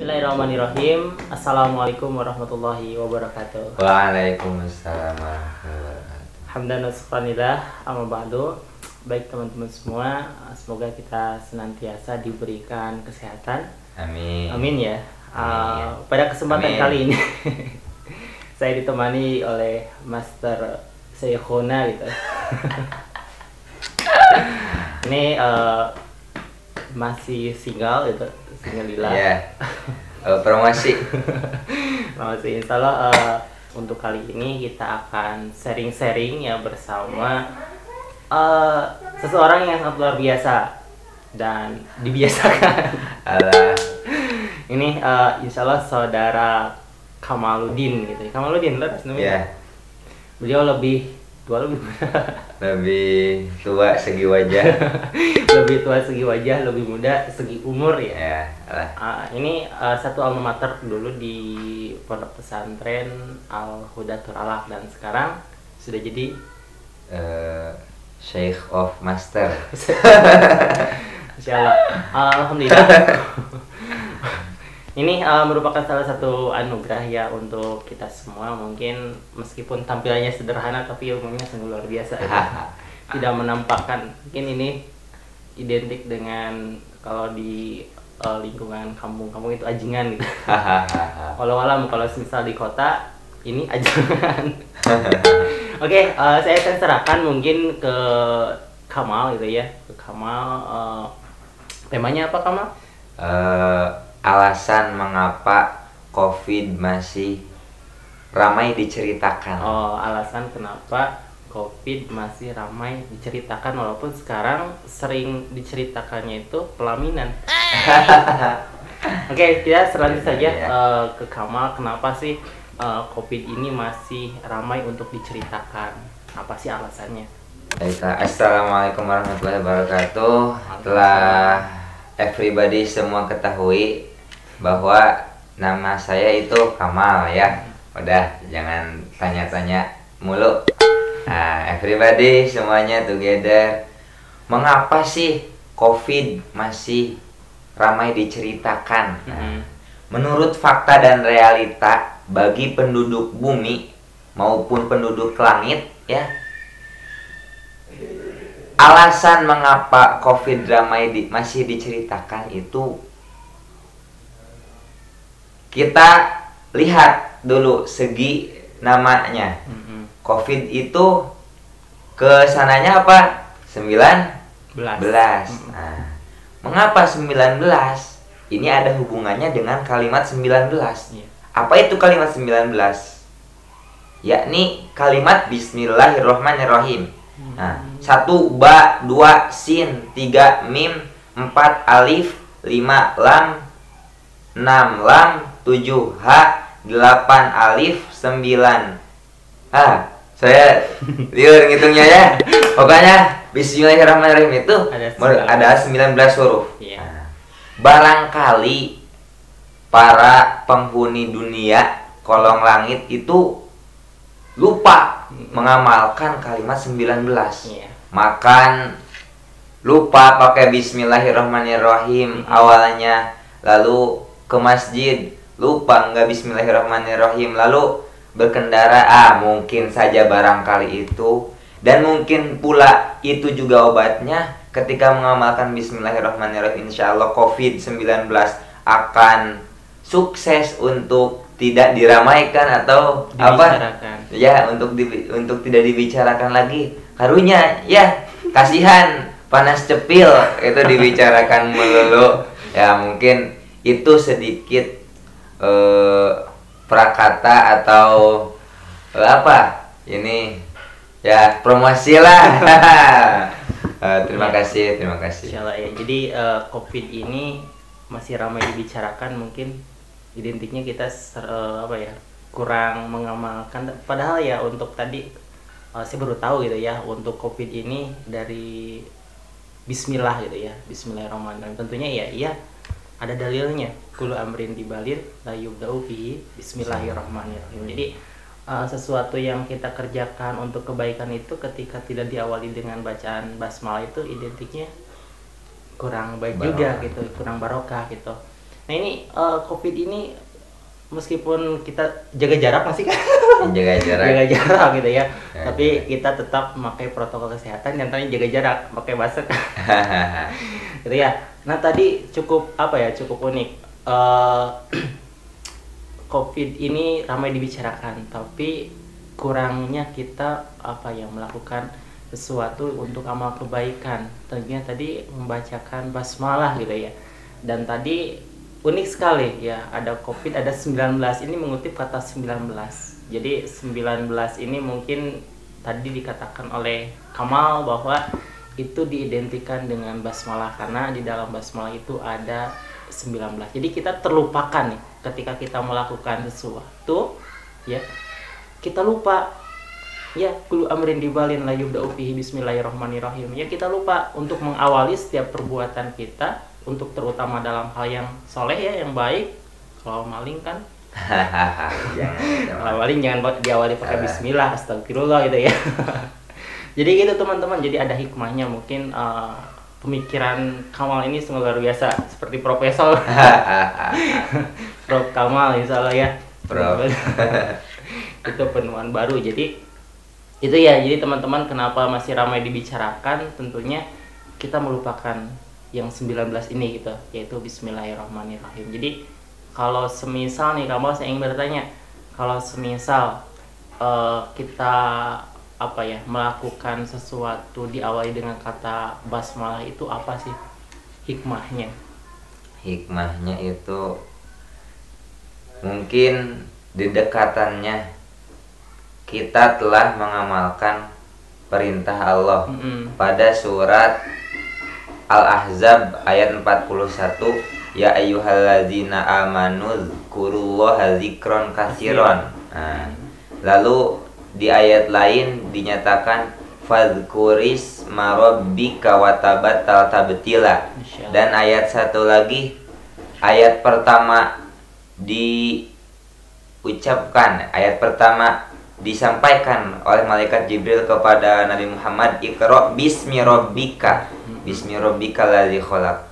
Bismillahirrahmanirrahim. Assalamualaikum warahmatullahi wabarakatuh. Waalaikumsalam warahmatullahi wabarakatuh. Hamdan wa syukranillah, amma ba'du. Baik teman-teman semua, semoga kita senantiasa diberikan kesehatan. Amin. Amin ya. Amin. Pada kesempatan Amin. kali ini saya ditemani oleh Master Seykhona gitu. Ini masih single gitu, single lila. Ya. Promosi. Masih insya Allah untuk kali ini kita akan sharing-sharing ya bersama seseorang yang sangat luar biasa dan dibiasakan. Alah. Ini insya Allah saudara Kamaludin gitu. Kamaludin lah namanya. Ya. Beliau lebih tua Lebih tua segi wajah. lebih tua segi wajah, lebih muda segi umur ya. Ya. Alah. Ini satu alma mater dulu di Pondok Pesantren Al Hudatul Alaq dan sekarang sudah jadi Sheikh of Master. Insya Allah. Alhamdulillah. Ini merupakan salah satu anugerah ya untuk kita semua. Mungkin meskipun tampilannya sederhana tapi ilmunya sungguh luar biasa. Tidak menampakkan. Mungkin ini identik dengan kalau di lingkungan kampung-kampung itu ajingan gitu. Kalau alam, kalau misal di kota ini ajingan. Oke, saya akan serahkan mungkin ke Kamal gitu ya. Ke Kamal, temanya apa Kamal? Alasan mengapa COVID masih ramai diceritakan. Oh, alasan kenapa COVID masih ramai diceritakan walaupun sekarang sering diceritakannya itu pelaminan. Oke, kita selanjutnya saja ke Kamal. Kenapa sih COVID ini masih ramai untuk diceritakan? Apa sih alasannya? Baiklah, assalamualaikum warahmatullahi wabarakatuh. Telah everybody semua ketahui bahwa nama saya itu Kamal ya. Udah, jangan tanya-tanya mulu. Nah, everybody semuanya together. Mengapa sih COVID masih ramai diceritakan? Nah, menurut fakta dan realita bagi penduduk bumi maupun penduduk langit ya, alasan mengapa COVID masih diceritakan itu kita lihat dulu segi namanya. COVID itu kesananya apa? 19. Nah, mengapa 19? Ini ada hubungannya dengan kalimat 19. Apa itu kalimat 19? Yakni kalimat Bismillahirrohmanirrohim. Nah, 1 ba, 2 sin, 3 mim, 4 alif, 5 lam, 6 lam, 7 ha, 8 alif, 9. Saya liur ngitungnya ya. Pokoknya Bismillahirrahmanirrahim itu ada 19 huruf. Nah, barangkali para penghuni dunia kolong langit itu lupa mengamalkan kalimat 19. Makan lupa pakai Bismillahirrahmanirrahim awalnya, lalu ke masjid lupa nggak Bismillahirrahmanirrahim, lalu berkendara mungkin saja barangkali itu, dan mungkin pula itu juga obatnya. Ketika mengamalkan Bismillahirrahmanirrahim, insya Allah COVID-19 akan sukses untuk tidak diramaikan atau untuk tidak dibicarakan lagi. Karunya ya, kasihan panas cepil itu dibicarakan melulu ya. Mungkin itu sedikit prakata atau apa ini ya, promosi lah. Terima kasih. Insyaallah ya. Jadi COVID ini masih ramai dibicarakan, mungkin identiknya kita kurang mengamalkan. Padahal ya untuk tadi saya baru tahu gitu ya, untuk COVID ini dari Bismillah gitu ya, Bismillahirrahmanirrahim. Tentunya ya iya ada dalilnya. Kullu amrin dibalil la yubda'u fihi Bismillahirrahmanirrahim. Jadi sesuatu yang kita kerjakan untuk kebaikan itu ketika tidak diawali dengan bacaan basmalah itu identiknya kurang baik juga gitu, kurang barokah gitu. Nah ini COVID ini meskipun kita jaga jarak masih kan Jaga jarak. jaga jarak gitu ya, Jaga tapi jarak. kita tetap memakai protokol kesehatan yang tadi jaga jarak, pakai masker gitu ya. Nah tadi cukup apa ya, cukup unik. COVID ini ramai dibicarakan, tapi kurangnya kita apa ya, melakukan sesuatu untuk amal kebaikan. Tentunya tadi membacakan basmalah gitu ya. Dan tadi unik sekali ya, ada COVID, ada 19. Ini mengutip kata 19. Jadi 19 ini mungkin tadi dikatakan oleh Kamal bahwa itu diidentikan dengan basmalah karena di dalam basmalah itu ada 19. Jadi kita terlupakan nih ketika kita melakukan sesuatu ya, kita lupa ya, kulu amrin dibalin la yubda'u fihi bismillahirrahmanirrahim. Ya kita lupa untuk mengawali setiap perbuatan kita, untuk terutama dalam hal yang soleh ya, yang baik. Kalau maling kan kalau maling jangan diawali pakai bismillah, astagfirullah gitu ya. Jadi gitu teman-teman, jadi ada hikmahnya mungkin. Pemikiran Kamal ini sungguh luar biasa, seperti profesor Prof Kamal insya Allah ya. Prof. Itu penemuan baru. Jadi itu ya, jadi teman-teman kenapa masih ramai dibicarakan, tentunya kita melupakan yang 19 ini gitu, yaitu bismillahirrahmanirrahim. Jadi kalau semisal nih Kamal, saya ingin bertanya, kalau semisal kita apa ya, melakukan sesuatu diawali dengan kata basmalah, itu apa sih hikmahnya? Hikmahnya itu mungkin didekatannya kita telah mengamalkan perintah Allah. Pada surat Al-Ahzab ayat 41, ya ayyuhalladzina amanu dzkurullaha dzikron katsiron. Nah, lalu di ayat lain dinyatakan fadzkuris marabbika watabattal tabtila. Dan ayat satu lagi, ayat pertama diucapkan, ayat pertama disampaikan oleh malaikat Jibril kepada Nabi Muhammad, Iqra bismi rabbika, bismi rabbika ladzi khalaq,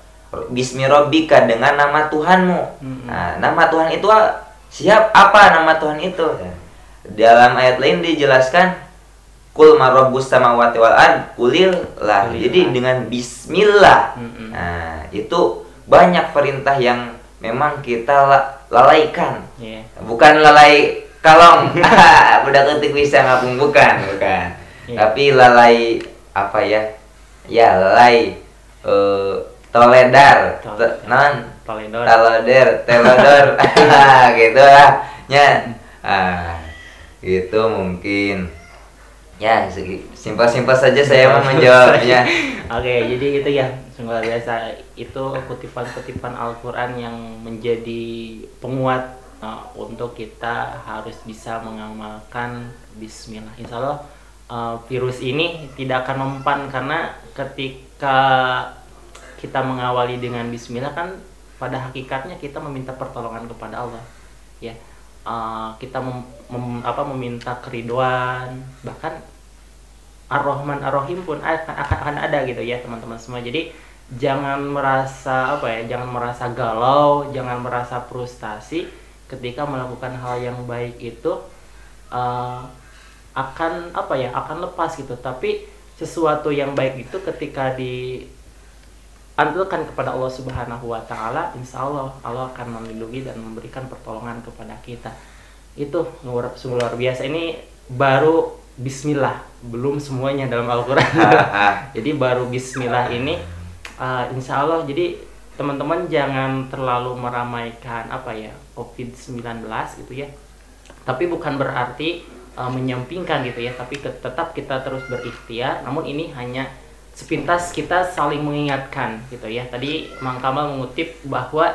bismi rabbika dengan nama Tuhanmu. Nah, nama Tuhan itu apa nama Tuhan itu? Dalam ayat lain dijelaskan kul marabbus samawati wal ard kulil lah. Jadi dengan bismillah. Nah, itu banyak perintah yang memang kita lalaikan. Bukan lalai kalong. Budak ketik bisa ngapung, bukan. Tapi lalai apa ya? Ya, lalai toledar. Telodor. Gitu lah. Ya. Itu mungkin ya simpel-simpel saja saya mau menjawabnya. Oke, jadi itu ya, sungguh luar biasa. Itu kutipan-kutipan Al-Quran yang menjadi penguat untuk kita harus bisa mengamalkan bismillah. Insya Allah virus ini tidak akan mempan, karena ketika kita mengawali dengan bismillah kan pada hakikatnya kita meminta pertolongan kepada Allah ya. Kita meminta keriduan, bahkan Ar-Rahman Ar-Rahim pun akan ada gitu ya teman-teman semua. Jadi jangan merasa jangan merasa galau, jangan merasa frustasi ketika melakukan hal yang baik itu akan lepas gitu. Tapi sesuatu yang baik itu ketika diandalkan kepada Allah Subhanahu wa Ta'ala, insya Allah Allah akan melindungi dan memberikan pertolongan kepada kita. Itu sungguh luar biasa. Ini baru bismillah, belum semuanya dalam Al-Quran. Jadi baru bismillah ini insya Allah. Jadi teman-teman jangan terlalu meramaikan COVID-19 gitu ya. Tapi bukan berarti menyampingkan gitu ya, tapi tetap kita terus berikhtiar. Namun ini hanya sepintas kita saling mengingatkan gitu ya. Tadi Mang Kamal mengutip bahwa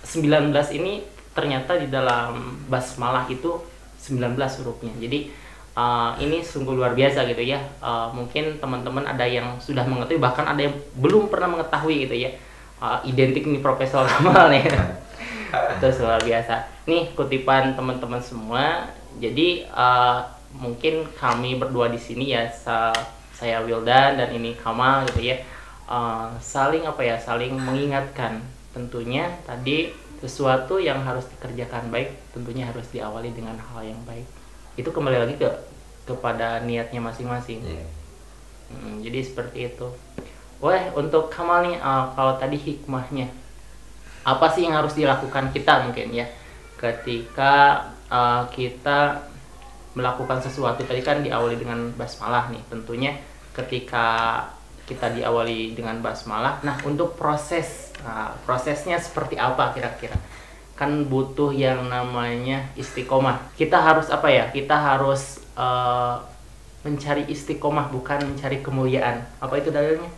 19 ini ternyata di dalam basmalah itu 19 hurufnya. Jadi ini sungguh luar biasa gitu ya. Mungkin teman-teman ada yang sudah mengetahui, bahkan ada yang belum pernah mengetahui gitu ya. Identik nih Profesor Kamal nih. Itu luar biasa. Nih kutipan teman-teman semua. Jadi mungkin kami berdua di sini ya, saya Wildan dan ini Kamal gitu ya, saling saling mengingatkan. Tentunya tadi sesuatu yang harus dikerjakan baik tentunya harus diawali dengan hal yang baik. Itu kembali lagi kepada niatnya masing-masing. Jadi seperti itu. Wah, untuk Kamal nih, kalau tadi hikmahnya apa sih yang harus dilakukan kita mungkin ya ketika kita melakukan sesuatu. Tadi kan diawali dengan basmalah nih, tentunya ketika kita diawali dengan basmalah, nah untuk prosesnya seperti apa kira-kira? Kan butuh yang namanya istiqomah. Kita harus apa ya? Kita harus mencari istiqomah, bukan mencari kemuliaan. Apa itu dalilnya?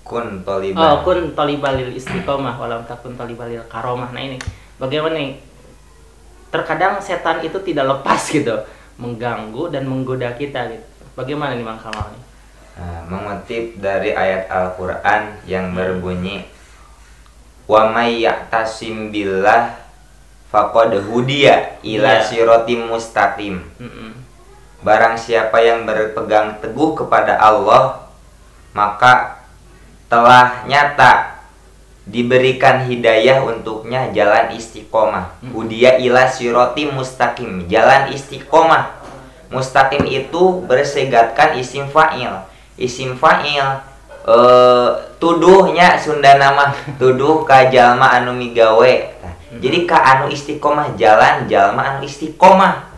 Kun toliban. Kun tolibalil istiqomah walam takun tolibalil karomah. Nah ini bagaimana nih? Terkadang setan itu tidak lepas gitu, mengganggu dan menggoda kita gitu. Bagaimana nih Bang Kamal nih? Mengutip dari ayat Al-Quran yang berbunyi, wa may ya'tasim billah faqad hudiya ila siratim mustaqim. Barang siapa yang berpegang teguh kepada Allah, maka telah nyata diberikan hidayah untuknya jalan istiqomah. Hudiya ila siroti mustaqim, jalan istiqomah. Mustaqim itu bersegatkan isim fa'il. Isim fa'il tuduhnya Sunda nama tuduh ka jalma anu migawe. Jadi ka anu istiqomah, jalan jalma anu istiqomah.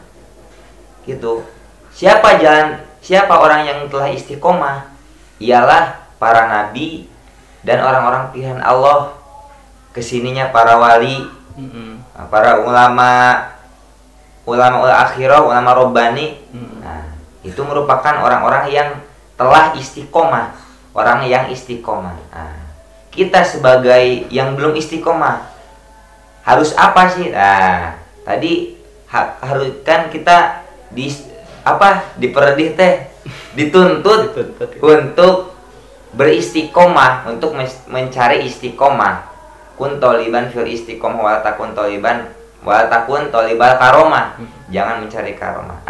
Gitu. Siapa orang yang telah istiqomah? Ialah para nabi dan orang-orang pilihan Allah, kesininya para wali, para ulama akhirah, ulama robbani. Nah, itu merupakan orang-orang yang telah istiqomah, orang yang istiqomah. Nah, kita sebagai yang belum istiqomah harus apa sih? Nah, tadi harus kan kita diperdih teh, dituntut untuk beristiqomah, untuk mencari istiqomah. Kun toliban fil istiqomah wal takun tolibal karomah. Jangan mencari karomah.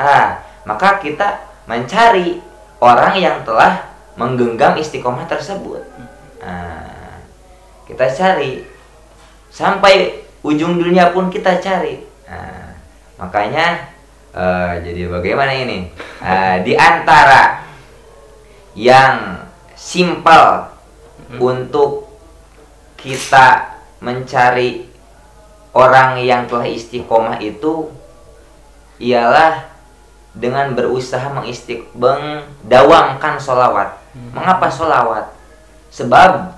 Maka kita mencari orang yang telah menggenggam istiqomah tersebut. Kita cari sampai ujung dunia pun kita cari. Makanya jadi bagaimana ini? Di antara yang simpel untuk kita mencari orang yang telah istiqomah itu ialah dengan berusaha mendawamkan sholawat. Mengapa sholawat? Sebab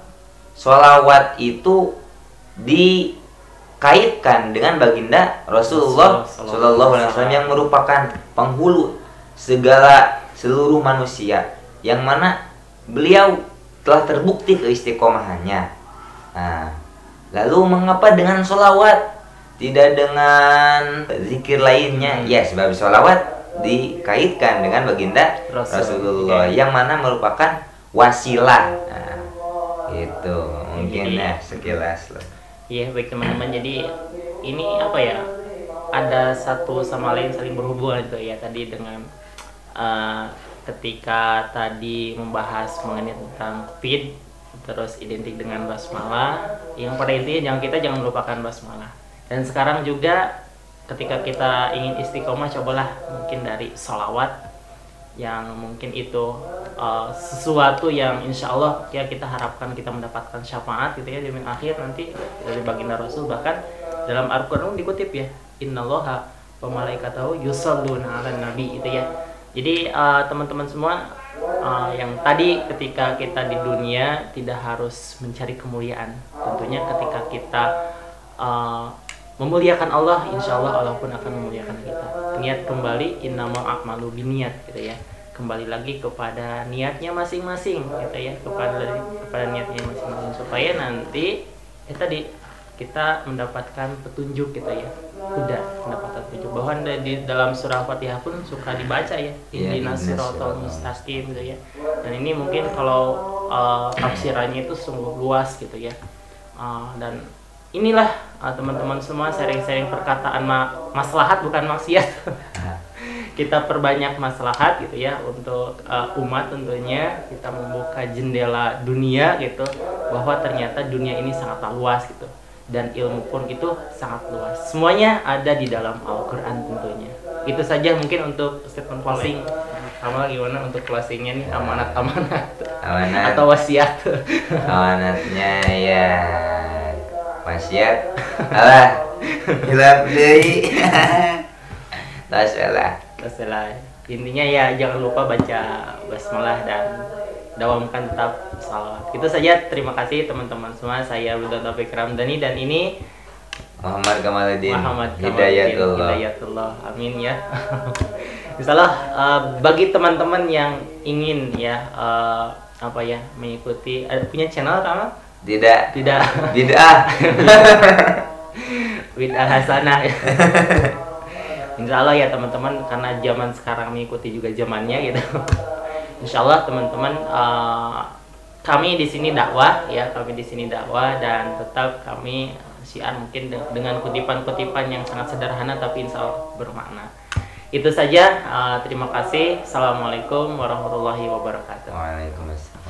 sholawat itu dikaitkan dengan baginda Rasulullah Shallallahu Alaihi Wasallam yang merupakan penghulu seluruh manusia, yang mana beliau telah terbukti keistiqomahannya. Lalu mengapa dengan sholawat, tidak dengan zikir lainnya? Ya, sebab sholawat dikaitkan dengan baginda Rasulullah yang mana merupakan wasilah. Itu mungkin ya sekilas loh. Iya, baik teman-teman. Jadi ini apa ya? Ada satu sama lain saling berhubungan itu ya tadi dengan ketika tadi membahas mengenai tentang feed, terus identik dengan basmalah, yang pada intinya jangan melupakan basmalah. Dan sekarang juga ketika kita ingin istiqomah, cobalah mungkin dari sholawat, yang mungkin itu sesuatu yang insya Allah ya kita harapkan kita mendapatkan syafaat gitu ya di akhir nanti dari baginda Rasul. Bahkan dalam Al-Quran dikutip ya, innallaha wa malaikatahu yusholluna 'alan nabi itu ya. Jadi teman-teman semua, yang tadi ketika kita di dunia tidak harus mencari kemuliaan. Tentunya ketika kita memuliakan Allah, insya Allah Allah pun akan memuliakan kita. Niat kembali, innamal a'malu binniyat gitu ya. Kembali lagi kepada niatnya masing-masing gitu ya, kepada niatnya masing-masing, supaya nanti tadi kita mendapatkan petunjuk gitu ya. Udah mendapatkan petunjuk, bahwa di dalam surah Fatihah pun suka dibaca ya, ihdinas siratal mustaqim gitu ya. Dan ini mungkin kalau tafsirannya itu sungguh luas gitu ya. Dan inilah teman-teman semua, sharing-sharing perkataan maslahat bukan maksiat. Kita perbanyak maslahat gitu ya untuk umat. Tentunya kita membuka jendela dunia gitu, bahwa ternyata dunia ini sangatlah luas gitu. dan ilmu pun itu sangat luas. Semuanya ada di dalam Al-Quran tentunya. Itu saja mungkin untuk statement closing. Sama gimana untuk closingnya nih, amanat atau wasiat? Amanatnya ya wasiat. Alah, hilap deui. Masalah intinya ya jangan lupa baca basmalah dan dawamkan tetap salawat. Itu saja, terima kasih teman-teman semua. Saya Abdul Taufik Ramdhani dan ini Muhammad Kamaluddin Hidayatullah. Amin ya. Insyaallah bagi teman-teman yang ingin ya apa ya mengikuti punya channel sama? Tidak. Bid'ah hasanah. Insya Allah ya teman-teman, karena zaman sekarang mengikuti juga zamannya gitu. Insya Allah teman-teman, kami di sini dakwah ya, dan tetap kami syiar mungkin dengan kutipan-kutipan yang sangat sederhana tapi insya Allah bermakna. Itu saja, terima kasih. Assalamualaikum warahmatullahi wabarakatuh. Waalaikumsalam.